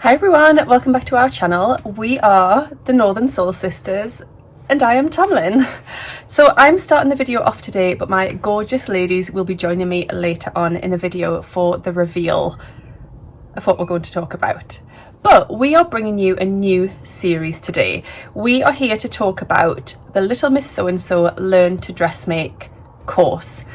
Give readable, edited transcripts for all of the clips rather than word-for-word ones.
Hi everyone, welcome back to our channel. We are the Northern Sewl Sisters and I am Tamlyn. So I'm starting the video off today, but my gorgeous ladies will be joining me later on in the video for the reveal of what we're going to talk about. But we are bringing you a new series today. We are here to talk about the Little Miss So-and-so Learn to Dressmake course.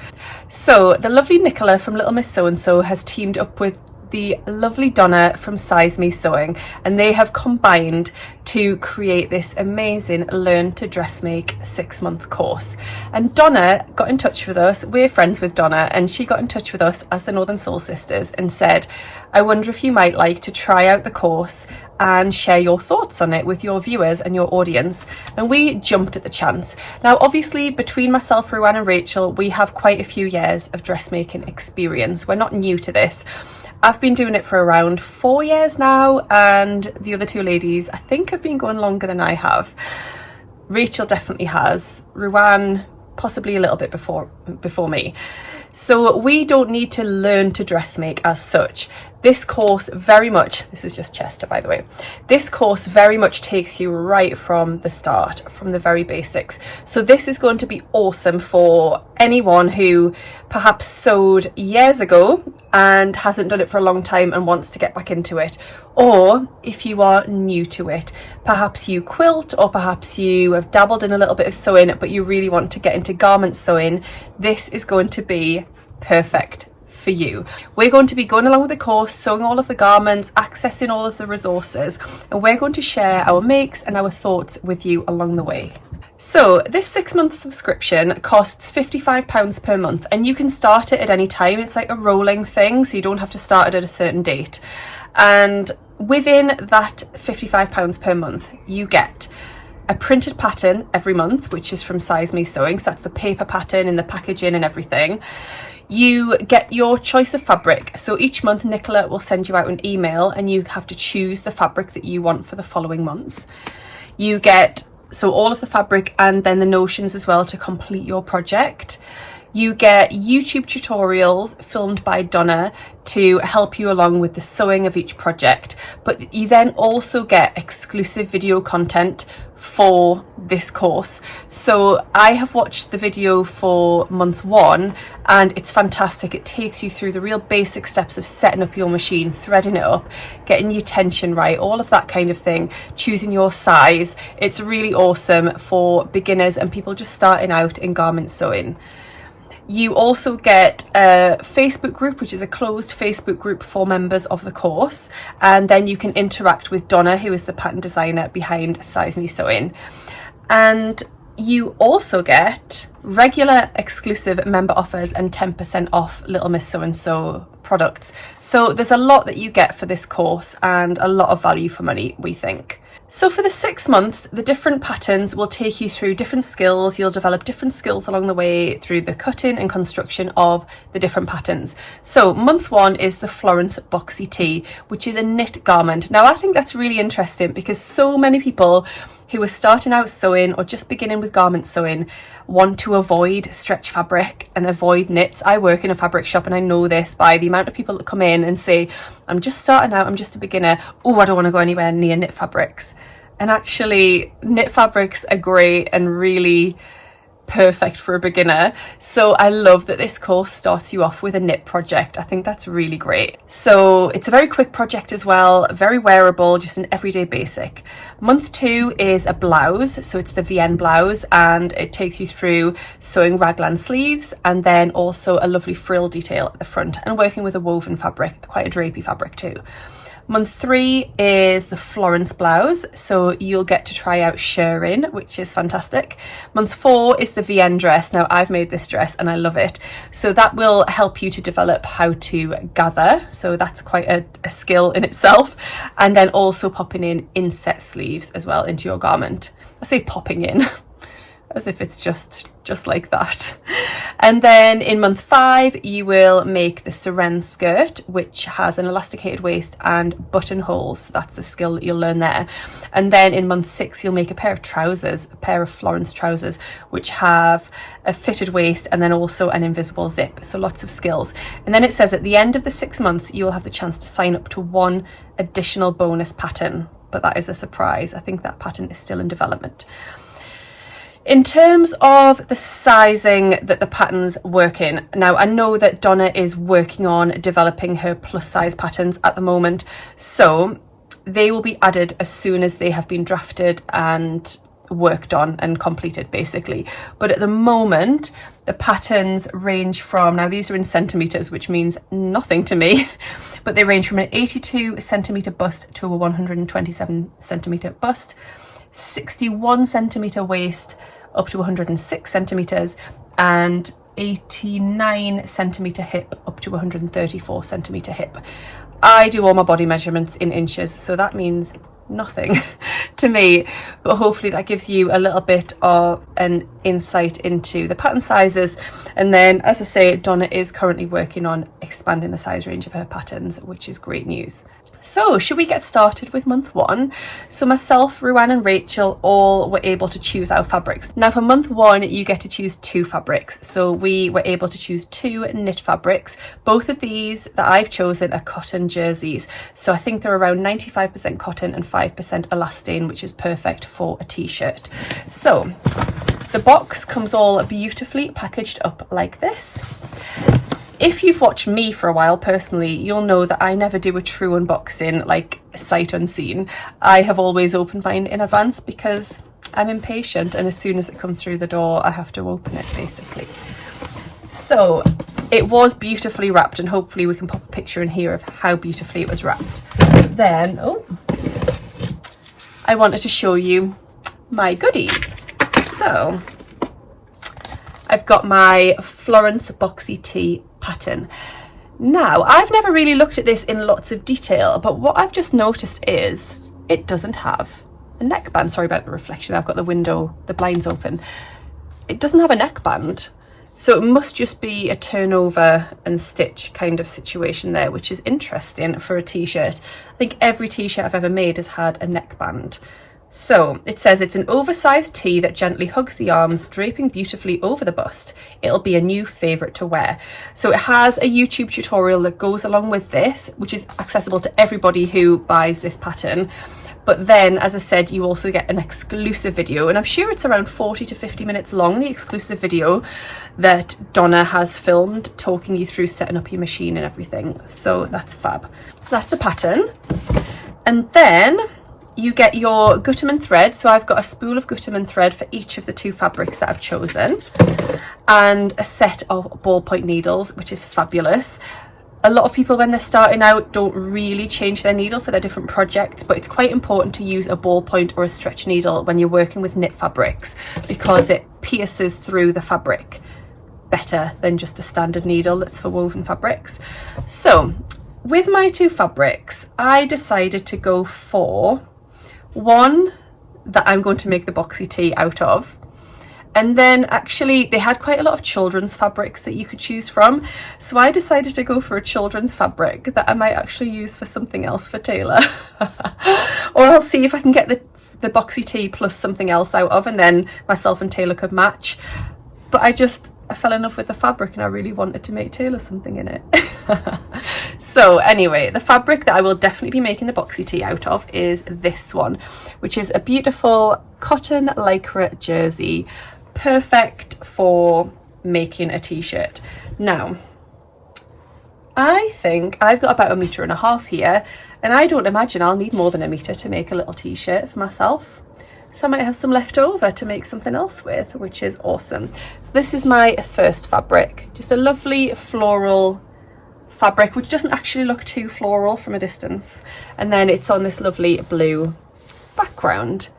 So the lovely Nikola from Little Miss So-and-so has teamed up with the lovely Donna from Size Sewing, and they have combined to create this amazing Learn to Dressmake 6-month course. And Donna got in touch with us. We're friends with Donna, and she got in touch with us as the Northern Sewl Sisters and said, I wonder if you might like to try out the course and share your thoughts on it with your viewers and your audience. And we jumped at the chance. Now obviously between myself, Ruan and Rachel, we have quite a few years of dressmaking experience. We're not new to this. I've been doing it for around 4 years now, and the other two ladies I think have been going longer than I have. Rachel definitely has. Ruan possibly a little bit before me. So we don't need to learn to dressmake as such. This course very much, this is just Chester by the way, this course very much takes you right from the start, from the very basics. So this is going to be awesome for anyone who perhaps sewed years ago and hasn't done it for a long time and wants to get back into it. Or if you are new to it, perhaps you quilt, or perhaps you have dabbled in a little bit of sewing but you really want to get into garment sewing, this is going to be perfect for you. We're going to be going along with the course, sewing all of the garments, accessing all of the resources, and we're going to share our makes and our thoughts with you along the way. So this 6-month subscription costs £55 per month, and you can start it at any time. It's like a rolling thing, so you don't have to start it at a certain date. And within that £55 per month, you get a printed pattern every month, which is from Size Sewing. So that's the paper pattern and the packaging and everything. You get your choice of fabric. So each month Nikola will send you out an email and you have to choose the fabric that you want for the following month. You get all of the fabric and then the notions as well to complete your project. You get YouTube tutorials filmed by Donna to help you along with the sewing of each project, but you then also get exclusive video content for this course. So I have watched the video for month 1 and it's fantastic. It takes you through the real basic steps of setting up your machine, threading it up, getting your tension right, all of that kind of thing, choosing your size. It's really awesome for beginners and people just starting out in garment sewing. You also get a Facebook group, which is a closed Facebook group for members of the course, and then you can interact with Donna, who is the pattern designer behind Size Sewing. And you also get regular exclusive member offers and 10% off Little Miss So-and-so products. So there's a lot that you get for this course and a lot of value for money, we think. So for the 6 months, the different patterns will take you through different skills. You'll develop different skills along the way through the cutting and construction of the different patterns. So month 1 is the Florence Boxy Tee, which is a knit garment. Now I think that's really interesting because so many people who are starting out sewing or just beginning with garment sewing want to avoid stretch fabric and avoid knits. I work in a fabric shop and I know this by the amount of people that come in and say, I'm just starting out, I'm just a beginner. Oh, I don't want to go anywhere near knit fabrics. And actually knit fabrics are great and really perfect for a beginner. So I love that this course starts you off with a knit project. I think that's really great. So it's a very quick project as well, very wearable, just an everyday basic. Month 2 is a blouse. So it's the VN blouse and it takes you through sewing raglan sleeves and then also a lovely frill detail at the front and working with a woven fabric, quite a drapey fabric too. Month 3 is the Florence blouse, so you'll get to try out shirring, which is fantastic. Month 4 is the VN dress. Now I've made this dress and I love it. So that will help you to develop how to gather. So that's quite a skill in itself. And then also popping in inset sleeves as well into your garment. I say popping in as if it's just like that. And then in month 5 you will make the Sewn skirt, which has an elasticated waist and buttonholes. That's the skill that you'll learn there. And then in month 6 you'll make a pair of trousers, a pair of Florence trousers, which have a fitted waist and then also an invisible zip. So lots of skills. And then it says at the end of the 6 months you'll have the chance to sign up to 1 additional bonus pattern, but that is a surprise. I think that pattern is still in development. In terms of the sizing that the patterns work in, now I know that Donna is working on developing her plus size patterns at the moment, so they will be added as soon as they have been drafted and worked on and completed basically. But at the moment the patterns range from, now these are in centimeters, which means nothing to me, but they range from an 82 centimeter bust to a 127 centimeter bust, 61 centimeter waist up to 106 centimeters, and 89 centimeter hip up to 134 centimeter hip. I do all my body measurements in inches, so that means nothing to me, but hopefully that gives you a little bit of an insight into the pattern sizes. And then, as I say, Donna is currently working on expanding the size range of her patterns, which is great news. So should we get started with month 1? So myself, Ruan and Rachel all were able to choose our fabrics. Now for month 1 you get to choose 2 fabrics. So we were able to choose 2 knit fabrics. Both of these that I've chosen are cotton jerseys. So I think they're around 95% cotton and 5% elastane, which is perfect for a t-shirt. So the box comes all beautifully packaged up like this. If you've watched me for a while personally, you'll know that I never do a true unboxing like sight unseen. I have always opened mine in advance because I'm impatient, and as soon as it comes through the door I have to open it basically. So it was beautifully wrapped, and hopefully we can pop a picture in here of how beautifully it was wrapped. Then I wanted to show you my goodies. So I've got my Florence boxy tee pattern. Now I've never really looked at this in lots of detail, but what I've just noticed is it doesn't have a neckband. Sorry about the reflection, I've got the blinds open. It doesn't have a neckband, so it must just be a turnover and stitch kind of situation there, which is interesting for a t-shirt. I think every t-shirt I've ever made has had a neckband. So it says it's an oversized tee that gently hugs the arms, draping beautifully over the bust. It'll be a new favourite to wear. So it has a YouTube tutorial that goes along with this, which is accessible to everybody who buys this pattern. But then, as I said, you also get an exclusive video, and I'm sure it's around 40 to 50 minutes long, the exclusive video that Donna has filmed, talking you through setting up your machine and everything. So that's fab. So that's the pattern. And then you get your Gutermann thread. So I've got a spool of Gutermann thread for each of the 2 fabrics that I've chosen, and a set of ballpoint needles, which is fabulous. A lot of people when they're starting out don't really change their needle for their different projects, but it's quite important to use a ballpoint or a stretch needle when you're working with knit fabrics, because it pierces through the fabric better than just a standard needle that's for woven fabrics. So with my 2 fabrics, I decided to go for one that I'm going to make the boxy tee out of, and then actually they had quite a lot of children's fabrics that you could choose from, so I decided to go for a children's fabric that I might actually use for something else for Taylor. Or I'll see if I can get the boxy tee plus something else out of, and then myself and Taylor could match. But I fell in love with the fabric and I really wanted to make Taylor something in it. So anyway, the fabric that I will definitely be making the boxy tee out of is this one, which is a beautiful cotton lycra jersey, perfect for making a t-shirt. Now, I think I've got about 1.5 meters here, and I don't imagine I'll need more than 1 meter to make a little t-shirt for myself. So I might have some left over to make something else with, which is awesome. So this is my first fabric, just a lovely floral fabric, which doesn't actually look too floral from a distance. And then it's on this lovely blue background.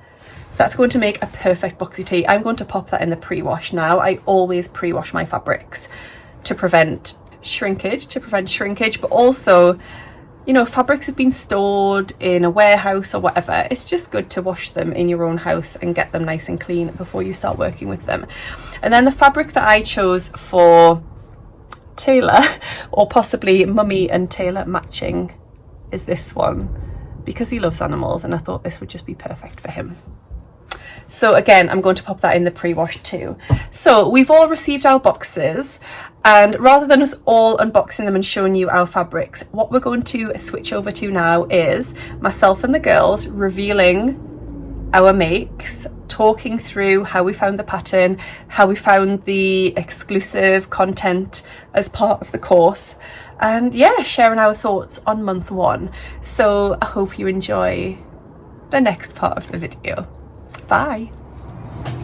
So that's going to make a perfect boxy tee. I'm going to pop that in the pre-wash now. I always pre-wash my fabrics to prevent shrinkage, but also, you know, fabrics have been stored in a warehouse or whatever. It's just good to wash them in your own house and get them nice and clean before you start working with them. And then the fabric that I chose for Taylor, or possibly Mummy and Taylor matching, is this one, because he loves animals and I thought this would just be perfect for him. So again, I'm going to pop that in the pre-wash too. So we've all received our boxes, and rather than us all unboxing them and showing you our fabrics, what we're going to switch over to now is myself and the girls revealing our makes, talking through how we found the pattern, how we found the exclusive content as part of the course, and yeah, sharing our thoughts on month 1. So I hope you enjoy the next part of the video. Bye.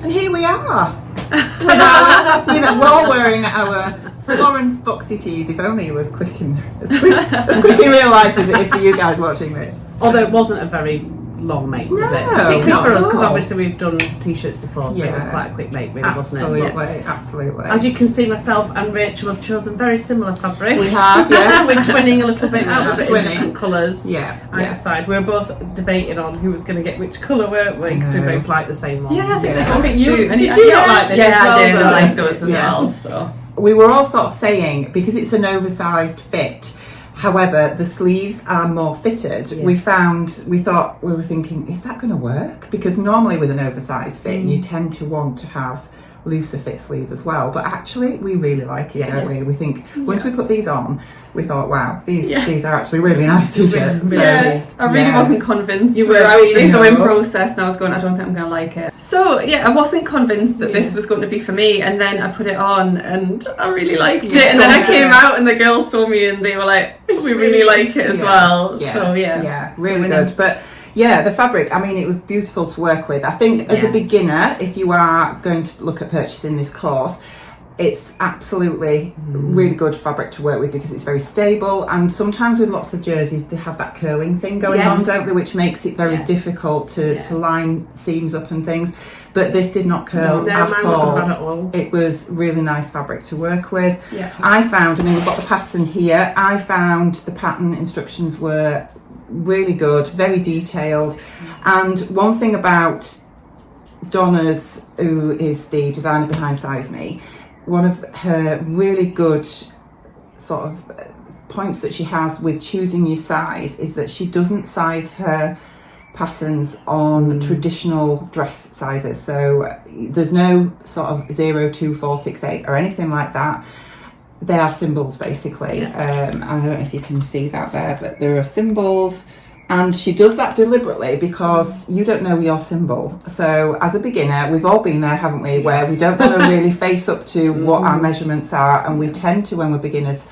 And here we are. Ta-da! We're all wearing our Florence boxy tees. If only it was quick in real life as it is for you guys watching this. Although it wasn't a very long make, was it? No, Particularly not for at us, because all. obviously we've done t-shirts before, so it was Yeah. quite a quick make, really, Absolutely, wasn't it? Yeah. absolutely. As you can see, myself and Rachel have chosen very similar fabrics. We have, yes. We're twinning a little bit out of it in Twinning. different colours. Yeah, Either yeah. side. We were both debating on who was going to get which colour, weren't we? Because we No. both like the same ones. Yeah, Yeah. I think you And did. You not like this? Yeah, as well, I did. though? I like those as Yeah. well. So We were all sort of saying, because it's an oversized fit, however, the sleeves are more fitted. Yes. We thought, we were thinking, is that going to work? Because normally with an oversized fit, you tend to want to have looser fit sleeve as well. But actually, we really like it, Yes. don't we? We think, once we put these on, we thought, wow, these are actually really nice t-shirts. Really, So, yeah, I really yeah. wasn't convinced. You were throughout the really? sewing No. process, and I was going, I don't think I'm going to like it. So yeah, I wasn't convinced that this was going to be for me, and then I put it on and I really liked it. And then I came out and the girls saw me and they were like, we really like it as well. So yeah, really good. But yeah, the fabric, I mean, it was beautiful to work with. I think as a beginner, if you are going to look at purchasing this course, it's absolutely really good fabric to work with because it's very stable, and sometimes with lots of jerseys they have that curling thing going on, don't they, which makes it very difficult to line seams up and things. But this did not curl No, at mine all. wasn't bad at all. It was really nice fabric to work with. Yeah. I found, I mean, we've got the pattern here. I found the pattern instructions were really good, very detailed. And one thing about Donna's, who is the designer behind Size Me, one of her really good sort of points that she has with choosing your size is that she doesn't size her patterns on traditional dress sizes. So there's no sort of 0, 2, 4, 6, 8 or anything like that. They are symbols basically. I don't know if you can see that there, but there are symbols. And she does that deliberately because you don't know your symbol. So as a beginner, we've all been there, haven't we, where we don't want to really face up to what our measurements are. And we tend to, when we're beginners,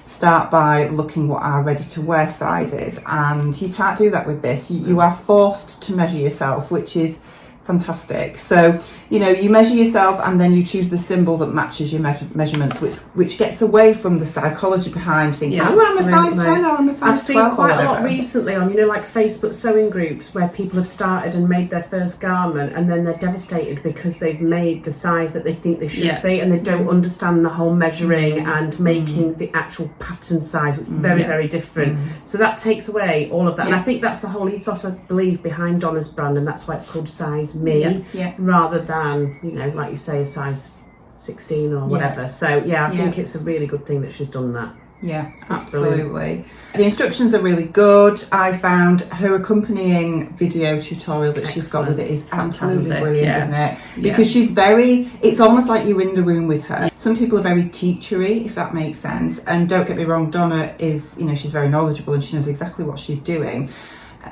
start by looking what our ready to wear size is. And you can't do that with this. You are forced to measure yourself, which is fantastic. So, you know, you measure yourself and then you choose the symbol that matches your measurements, which gets away from the psychology behind thinking, oh, I'm a size 10 or I'm a size 12. I've seen quite a lot recently on, you know, like Facebook sewing groups where people have started and made their first garment and then they're devastated because they've made the size that they think they should be and they don't understand the whole measuring and making the actual pattern size. It's very, very different. So that takes away all of that. And I think that's the whole ethos, I believe, behind Donna's brand, and that's why it's called Size Me, rather than, you know, like you say, a size 16 or whatever. So I think it's a really good thing that she's done that. Yeah, absolutely. The instructions are really good. I found her accompanying video tutorial that she's got with it is absolutely brilliant, isn't it? Because she's very, it's almost like you're in the room with her. Some people are very teachery, if that makes sense. And don't get me wrong, Donna is, you know, she's very knowledgeable and she knows exactly what she's doing.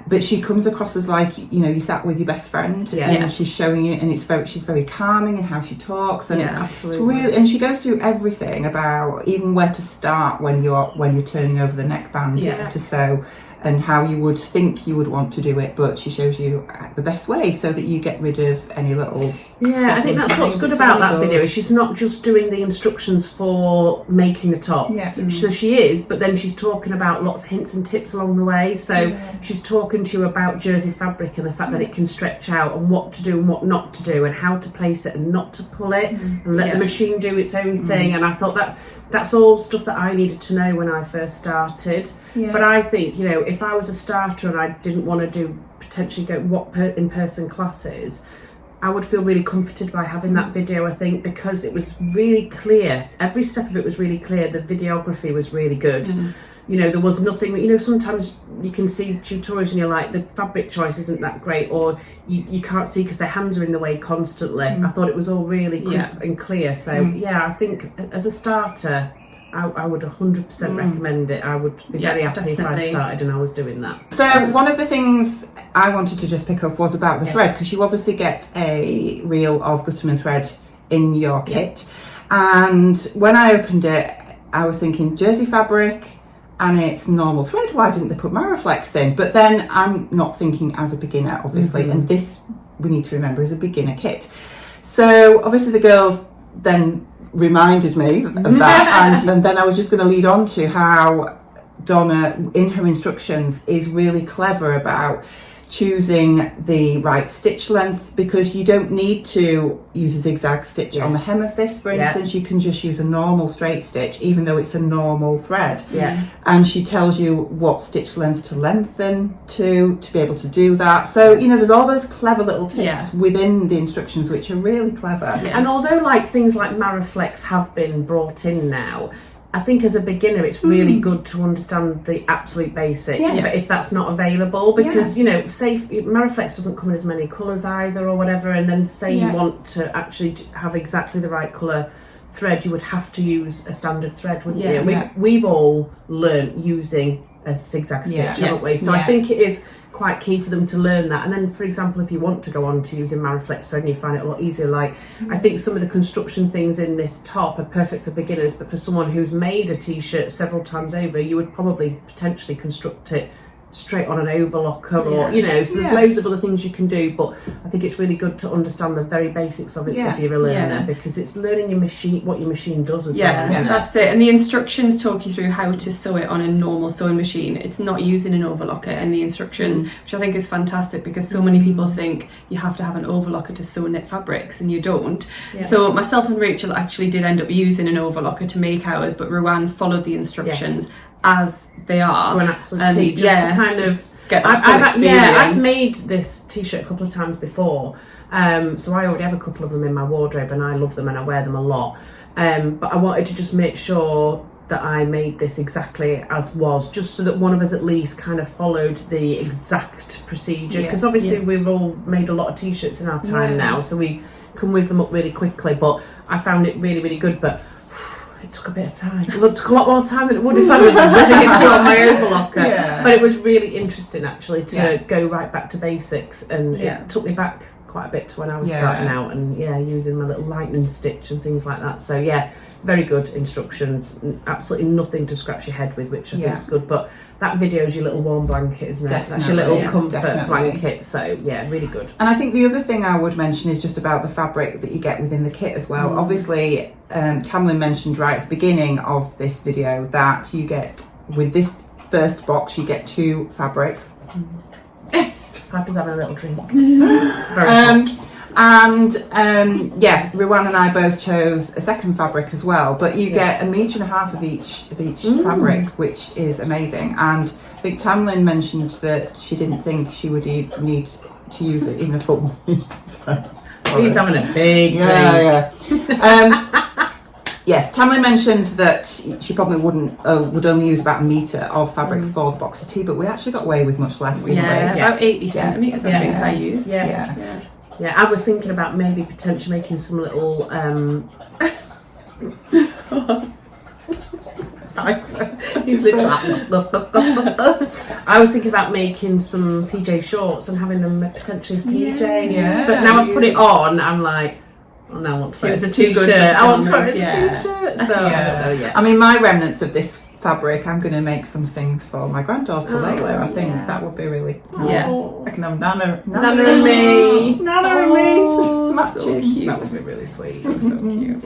But she comes across as like, you know, you sat with your best friend and she's showing you, and she's very calming in how she talks, and it's really, and she goes through everything about even where to start when you're turning over the neckband to sew, and how you would think you would want to do it, but she shows you the best way so that you get rid of any little... I think that's what's good about that video, is she's not just doing the instructions for making the top. So she is, but then she's talking about lots of hints and tips along the way. So she's talking to you about jersey fabric and the fact that it can stretch out, and what to do and what not to do, and how to place it and not to pull it, and let the machine do its own thing. And I thought that's all stuff that I needed to know when I first started. But I think, you know, if I was a starter and I didn't want to potentially go in-person classes, I would feel really comforted by having that video, I think, because it was really clear. Every step of it was really clear. The videography was really good. You know, there was nothing, you know, sometimes you can see tutorials and you're like, the fabric choice isn't that great, or you can't see because their hands are in the way constantly. I thought it was all really crisp and clear. So yeah, I think as a starter, I would 100% recommend it. I would be very happy if I'd started and I was doing that. So one of the things I wanted to just pick up was about the thread, because you obviously get a reel of Gutterman thread in your kit. And when I opened it, I was thinking jersey fabric and it's normal thread, why didn't they put Mariflex in? But then I'm not thinking as a beginner, obviously, and this, we need to remember, is a beginner kit. So obviously the girls then reminded me of that, and then I was just going to lead on to how Donna in her instructions is really clever about choosing the right stitch length, because you don't need to use a zigzag stitch on the hem of this, for instance. You can just use a normal straight stitch even though it's a normal thread, and she tells you what stitch length to lengthen to be able to do that. So you know, there's all those clever little tips within the instructions which are really clever. And although like things like Mariflex have been brought in now, I think as a beginner it's really good to understand the absolute basics if that's not available, because you know, say Mariflex doesn't come in as many colours either or whatever, and then say you want to actually have exactly the right colour thread, you would have to use a standard thread, wouldn't you? We've all learnt using a zigzag stitch, haven't we? So I think it is quite key for them to learn that. And then, for example, if you want to go on to using Mariflex thread and you find it a lot easier, like I think some of the construction things in this top are perfect for beginners, but for someone who's made a t-shirt several times over, you would probably potentially construct it straight on an overlocker, or you know, so there's loads of other things you can do, but I think it's really good to understand the very basics of it if you're a learner, because it's learning your machine, what your machine does as well, isn't it? That's it. And the instructions talk you through how to sew it on a normal sewing machine. It's not using an overlocker in the instructions, which I think is fantastic, because so many people think you have to have an overlocker to sew knit fabrics, and you don't. So myself and Rachel actually did end up using an overlocker to make ours, but Ruan followed the instructions as they are to an absolute T, just to kind of get that full experience. I've made this t-shirt a couple of times before, so I already have a couple of them in my wardrobe and I love them and I wear them a lot, but I wanted to just make sure that I made this exactly as was, just so that one of us at least kind of followed the exact procedure, because obviously we've all made a lot of t-shirts in our time now, so we can whiz them up really quickly, but I found it really, really good. But it took a bit of time. It took a lot more time than it would if I was whizzing it through on my overlocker. But it was really interesting actually to go right back to basics, and it took me back quite a bit to when I was starting out, and using my little lightning stitch and things like that. So very good instructions, absolutely nothing to scratch your head with, which I think is good. But that video is your little warm blanket, isn't it? Definitely, that's your little comfort blanket. So really good. And I think the other thing I would mention is just about the fabric that you get within the kit as well. Obviously, Tamlyn mentioned right at the beginning of this video that you get, with this first box, you get 2 fabrics. Piper's having a little drink. Ruan and I both chose a second fabric as well, but you get 1.5 meters of each fabric, which is amazing. And I think Tamlyn mentioned that she didn't think she would even need to use it in a full meter. He's having a big Yes, Tamlyn mentioned that she probably would only use about 1 meter of fabric for the box of tea, but we actually got away with much less, didn't we? About 80 centimetres I think I used. I was thinking about maybe potentially making some little he's literally I was thinking about making some PJ shorts and having them potentially as PJs, but now I've put it on, I'm like, oh, no, I want to wear it as a t-shirt. I want to wear it as a t-shirt. So I don't know yet. I mean, my remnants of this fabric, I'm going to make something for my granddaughter Layla. I think that would be really nice. I can have Nana and me matching. So cute. That would be really sweet. So cute.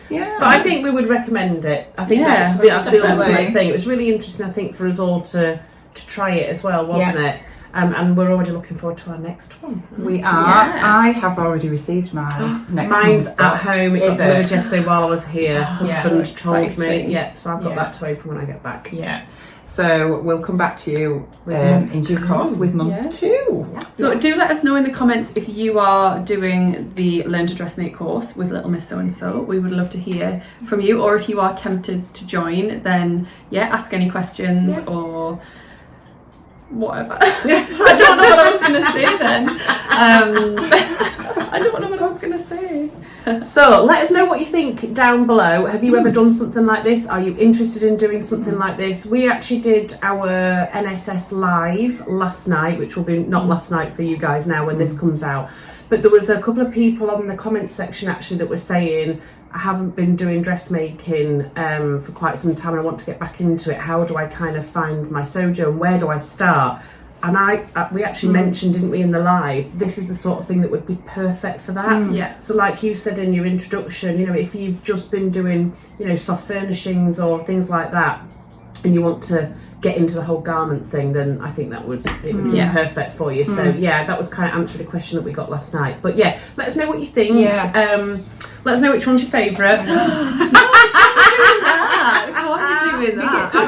Yeah. But I think we would recommend it. I think that's the ultimate thing. It was really interesting, I think, for us all to try it as well, wasn't it? and we're already looking forward to our next one. We are. Yes. I have already received my next Mine's month's at box. home. It got delivered yesterday while I was here. Husband told me. exciting. Yeah, so I've got Yeah. that to open when I get back. Yeah. So we'll come back to you in due course with month 2. So do let us know in the comments if you are doing the Learn to Dressmake course with Little Miss So and So. We would love to hear from you, or if you are tempted to join, then ask any questions or whatever. I don't know what I was going to say then. I don't know what I was going to say. So let us know what you think down below. Have you ever done something like this? Are you interested in doing something like this? We actually did our NSS live last night, which will be not last night for you guys now when this comes out. But there was a couple of people on the comments section actually that were saying, I haven't been doing dressmaking for quite some time and I want to get back into it. How do I kind of find my sojo and where do I start? And we actually mentioned, didn't we, in the live, this is the sort of thing that would be perfect for that. Yeah. So like you said in your introduction, you know, if you've just been doing, you know, soft furnishings or things like that, and you want to get into the whole garment thing, then I think that would be perfect for you. So yeah, that was kind of answered a question that we got last night. But yeah, let us know what you think. Yeah. Let us know which one's your favourite.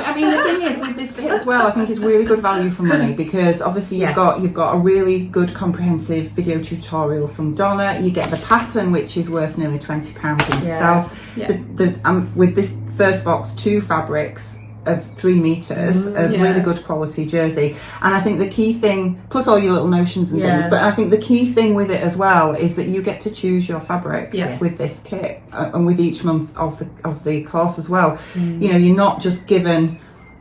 I mean, the thing is with this kit as well, I think it's really good value for money because obviously you've got a really good comprehensive video tutorial from Donna. You get the pattern, which is worth nearly £20 in itself. Yeah. With this first box, 2 fabrics of 3 meters of really good quality jersey, and I think the key thing, plus all your little notions and things, but I think the key thing with it as well is that you get to choose your fabric with this kit, and with each month of the course as well. You know, you're not just given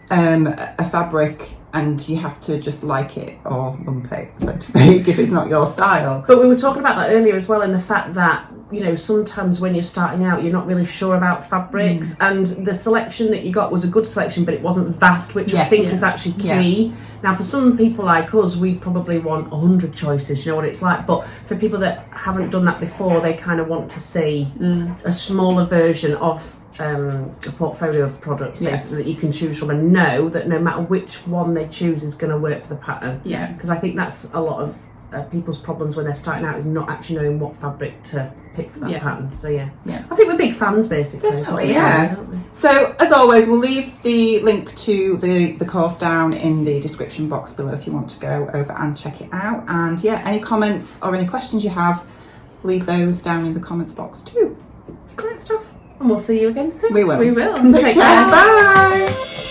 a fabric and you have to just like it or lump it, so to speak, if it's not your style. But we were talking about that earlier as well, in the fact that, you know, sometimes when you're starting out, you're not really sure about fabrics, and the selection that you got was a good selection, but it wasn't vast, which I think is actually key. Now, for some people like us, we probably want 100 choices, you know what it's like, but for people that haven't done that before, they kind of want to see a smaller version of a portfolio of products basically that you can choose from, and know that no matter which one they choose is going to work for the pattern. Yeah, because I think that's a lot of people's problems when they're starting out, is not actually knowing what fabric to pick for that pattern. So I think we're big fans basically. Definitely, So as always, we'll leave the link to the course down in the description box below if you want to go over and check it out. And any comments or any questions you have, leave those down in the comments box too. Great stuff. And we'll see you again soon. We will. We will. Take care. Bye.